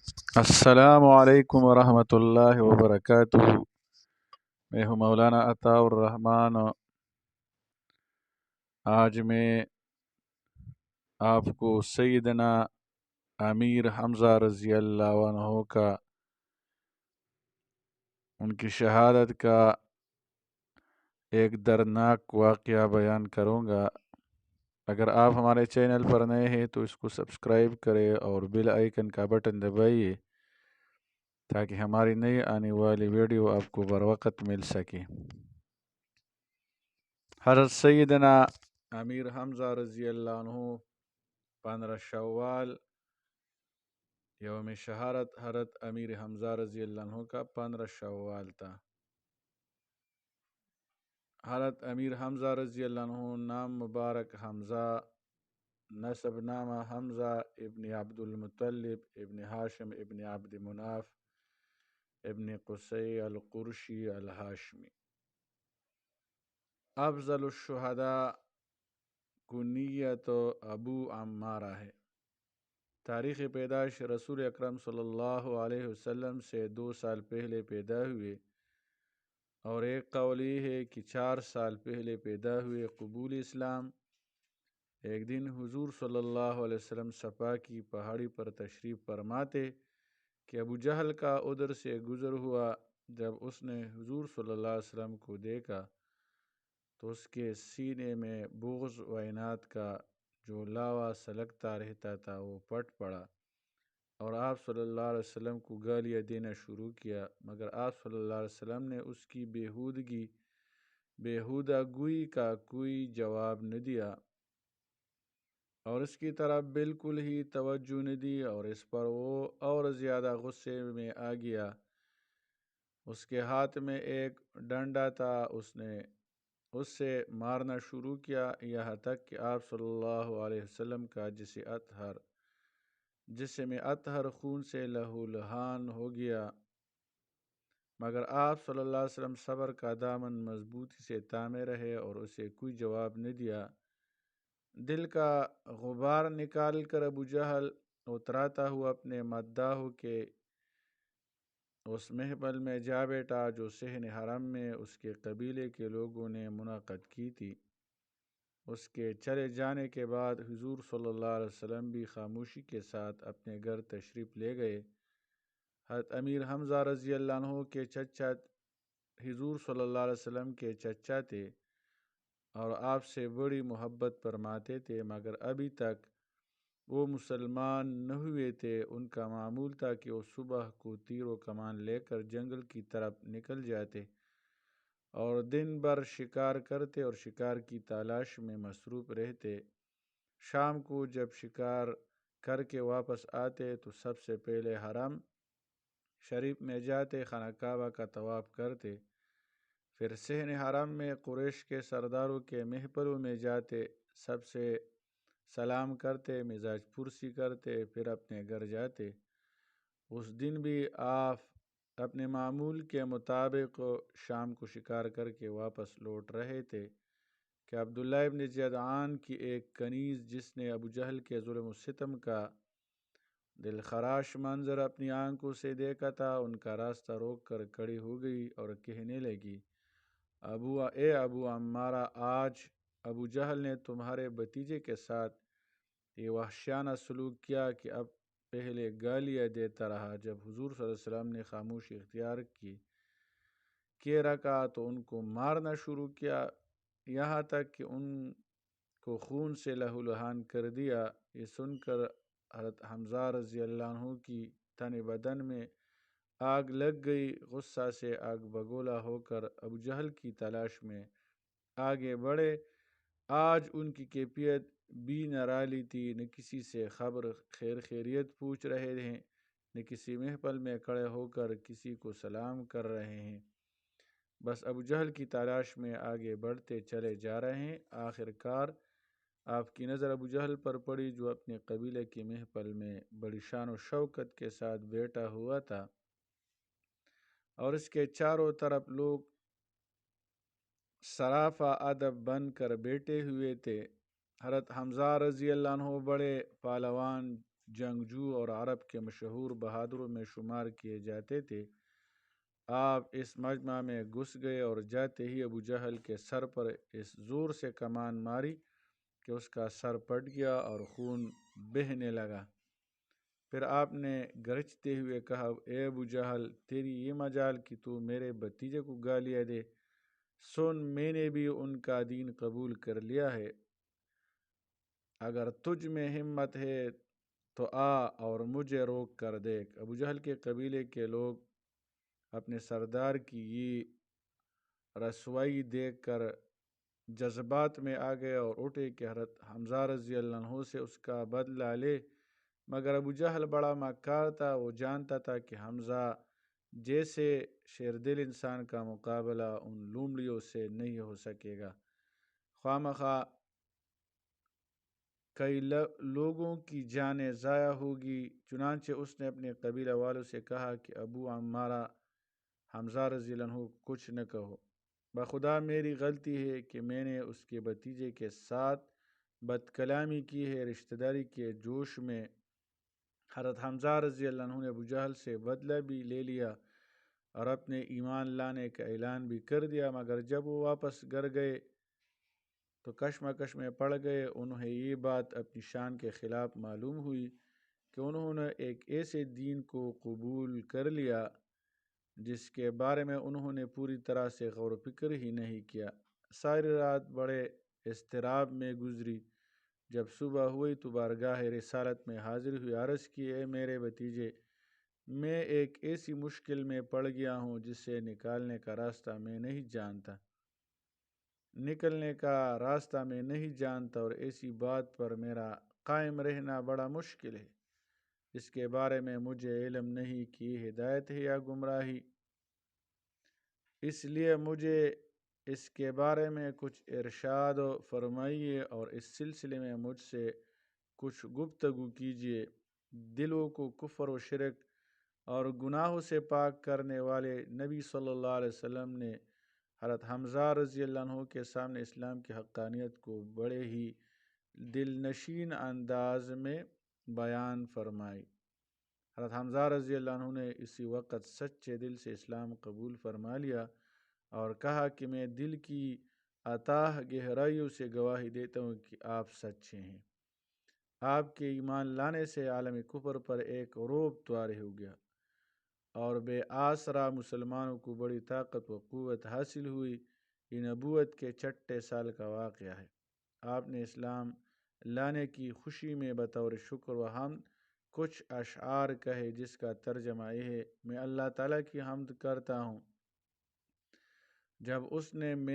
السلام علیکم ورحمۃ اللہ وبرکاتہ۔ میں ہوں مولانا عطاء الرحمن۔ آج میں آپ کو سیدنا امیر حمزہ رضی اللہ عنہ کا ان کی شہادت کا ایک دردناک واقعہ بیان کروں گا۔ اگر آپ ہمارے چینل پر نئے ہیں تو اس کو سبسکرائب کریں اور بیل آئیکن کا بٹن دبائیے تاکہ ہماری نئی آنے والی ویڈیو آپ کو بروقت مل سکے۔ حضرت سیدنا امیر حمزہ رضی اللہ عنہ 15 شوال یوم شہادت حضرت امیر حمزہ رضی اللہ عنہ کا 15 شوال تھا۔ حضرت امیر حمزہ رضی اللہ عنہ نام مبارک حمزہ، نسب نامہ حمزہ ابن عبد المطلب ابن ہاشم ابن عبد مناف ابن قصی القرشی الہاشمی۔ افضل الشہداء کنیت ابو عمارہ ہے۔ تاریخ پیدائش رسول اکرم صلی اللہ علیہ وسلم سے 2 سال پہلے پیدا ہوئے، اور ایک قول یہ ہے کہ 4 سال پہلے پیدا ہوئے۔ قبول اسلام: ایک دن حضور صلی اللہ علیہ وسلم صفا کی پہاڑی پر تشریف فرماتے کہ ابو جہل کا ادھر سے گزر ہوا۔ جب اس نے حضور صلی اللہ علیہ وسلم کو دیکھا تو اس کے سینے میں بغض و عناد کا جو لاوا سلگتا رہتا تھا وہ پھٹ پڑا، اور آپ صلی اللہ علیہ وسلم کو گالیاں دینا شروع کیا، مگر آپ صلی اللہ علیہ وسلم نے اس کی بےہودہ گوئی کا کوئی جواب نہ دیا اور اس کی طرف بالکل ہی توجہ نہ دی، اور اس پر وہ اور زیادہ غصے میں آ گیا۔ اس کے ہاتھ میں ایک ڈنڈا تھا، اس نے اس سے مارنا شروع کیا، یہاں تک کہ آپ صلی اللہ علیہ وسلم کا جسم اطہر خون سے لہو لہان ہو گیا، مگر آپ صلی اللہ علیہ وسلم صبر کا دامن مضبوطی سے تھامے رہے اور اسے کوئی جواب نہ دیا۔ دل کا غبار نکال کر ابو جہل اتراتا ہوا اپنے مداحوں کے اس محفل میں جا بیٹھا جو صحن حرم میں اس کے قبیلے کے لوگوں نے منعقد کی تھی۔ اس کے چلے جانے کے بعد حضور صلی اللہ علیہ وسلم بھی خاموشی کے ساتھ اپنے گھر تشریف لے گئے۔ حضرت امیر حمزہ رضی اللہ عنہ کے چچا حضور صلی اللہ علیہ وسلم کے چچا تھے اور آپ سے بڑی محبت فرماتے تھے، مگر ابھی تک وہ مسلمان نہ ہوئے تھے۔ ان کا معمول تھا کہ وہ صبح کو تیر و کمان لے کر جنگل کی طرف نکل جاتے اور دن بھر شکار کرتے اور شکار کی تلاش میں مصروف رہتے۔ شام کو جب شکار کر کے واپس آتے تو سب سے پہلے حرم شریف میں جاتے، خانہ کعبہ کا طواف کرتے، پھر صحن حرم میں قریش کے سرداروں کے محفلوں میں جاتے، سب سے سلام کرتے، مزاج پرسی کرتے، پھر اپنے گھر جاتے۔ اس دن بھی آپ اپنے معمول کے مطابق شام کو شکار کر کے واپس لوٹ رہے تھے کہ عبداللہ ابن جدعان کی ایک کنیز، جس نے ابو جہل کے ظلم و ستم کا دلخراش منظر اپنی آنکھوں سے دیکھا تھا، ان کا راستہ روک کر کھڑی ہو گئی اور کہنے لگی، اے ابو عمارہ، آج ابو جہل نے تمہارے بھتیجے کے ساتھ یہ وحشیانہ سلوک کیا کہ اب پہلے گالیاں دیتا رہا۔ جب حضور صلی اللہ علیہ وسلم نے خاموشی اختیار کیے رکھا تو ان کو مارنا شروع کیا، یہاں تک کہ ان کو خون سے لہو لہان کر دیا۔ یہ سن کر حضرت حمزہ رضی اللہ عنہ کی تن بدن میں آگ لگ گئی۔ غصہ سے آگ بگولا ہو کر ابو جہل کی تلاش میں آگے بڑھے۔ آج ان کی کیفیت بھی نرالی تھی، نہ کسی سے خبر خیریت پوچھ رہے ہیں، نہ کسی محفل میں کھڑے ہو کر کسی کو سلام کر رہے ہیں، بس ابو جہل کی تلاش میں آگے بڑھتے چلے جا رہے ہیں۔ آخر کار آپ کی نظر ابو جہل پر پڑی، جو اپنے قبیلے کی محفل میں بڑی شان و شوکت کے ساتھ بیٹھا ہوا تھا اور اس کے چاروں طرف لوگ سرافہ ادب بن کر بیٹھے ہوئے تھے۔ حضرت حمزہ رضی اللہ عنہ بڑے پہلوان جنگجو اور عرب کے مشہور بہادروں میں شمار کیے جاتے تھے۔ آپ اس مجمع میں گھس گئے اور جاتے ہی ابو جہل کے سر پر اس زور سے کمان ماری کہ اس کا سر پھٹ گیا اور خون بہنے لگا۔ پھر آپ نے گرجتے ہوئے کہا، اے ابو جہل، تیری یہ مجال کہ تو میرے بھتیجے کو گالیاں دے۔ سن، میں نے بھی ان کا دین قبول کر لیا ہے۔ اگر تجھ میں ہمت ہے تو آ اور مجھے روک کر دیکھ۔ ابو جہل کے قبیلے کے لوگ اپنے سردار کی یہ رسوائی دیکھ کر جذبات میں آ گئے اور اٹھے کہ حضرت حمزہ رضی اللہ عنہ سے اس کا بدلہ لے، مگر ابو جہل بڑا مکار تھا۔ وہ جانتا تھا کہ حمزہ جیسے شیردل انسان کا مقابلہ ان لومڑیوں سے نہیں ہو سکے گا، خواہ مخواہ کئی لوگوں کی جانیں ضائع ہوگی۔ چنانچہ اس نے اپنے قبیلہ والوں سے کہا کہ ابو عمارہ حمزہ رضی اللہ عنہ کچھ نہ کہو، بخدا میری غلطی ہے کہ میں نے اس کے بھتیجے کے ساتھ بد کلامی کی ہے۔ رشتہ داری کے جوش میں حضرت حمزہ رضی اللہ عنہ نے ابو جہل سے بدلہ بھی لے لیا اور اپنے ایمان لانے کا اعلان بھی کر دیا، مگر جب وہ واپس گھر گئے تو کشمکش میں پڑ گئے۔ انہیں یہ بات اپنی شان کے خلاف معلوم ہوئی کہ انہوں نے ایک ایسے دین کو قبول کر لیا جس کے بارے میں انہوں نے پوری طرح سے غور و فکر ہی نہیں کیا۔ ساری رات بڑے اضطراب میں گزری۔ جب صبح ہوئی تو بارگاہ رسالت میں حاضر ہوئی، عرض کی، اے میرے بھتیجے، میں ایک ایسی مشکل میں پڑ گیا ہوں جس سے نکلنے کا راستہ میں نہیں جانتا اور ایسی بات پر میرا قائم رہنا بڑا مشکل ہے۔ اس کے بارے میں مجھے علم نہیں کہ ہدایت ہے یا گمراہی، اس لیے مجھے اس کے بارے میں کچھ ارشاد فرمائیے اور اس سلسلے میں مجھ سے کچھ گفتگو کیجیے۔ دلوں کو کفر و شرک اور گناہوں سے پاک کرنے والے نبی صلی اللہ علیہ وسلم نے حضرت حمزہ رضی اللہ عنہ کے سامنے اسلام کی حقانیت کو بڑے ہی دل نشین انداز میں بیان فرمائی۔ حضرت حمزہ رضی اللہ عنہ نے اسی وقت سچے دل سے اسلام قبول فرما لیا اور کہا کہ میں دل کی اتاہ گہرائیوں سے گواہی دیتا ہوں کہ آپ سچے ہیں۔ آپ کے ایمان لانے سے عالم کفر پر ایک رعب طاری ہو گیا اور بے آسرا مسلمانوں کو بڑی طاقت و قوت حاصل ہوئی۔ یہ نبوت کے چھٹے سال کا واقعہ ہے۔ آپ نے اسلام لانے کی خوشی میں بطور شکر و حمد کچھ اشعار کہے، جس کا ترجمہ یہ ہے، میں اللہ تعالیٰ کی حمد کرتا ہوں جب اس نے میرے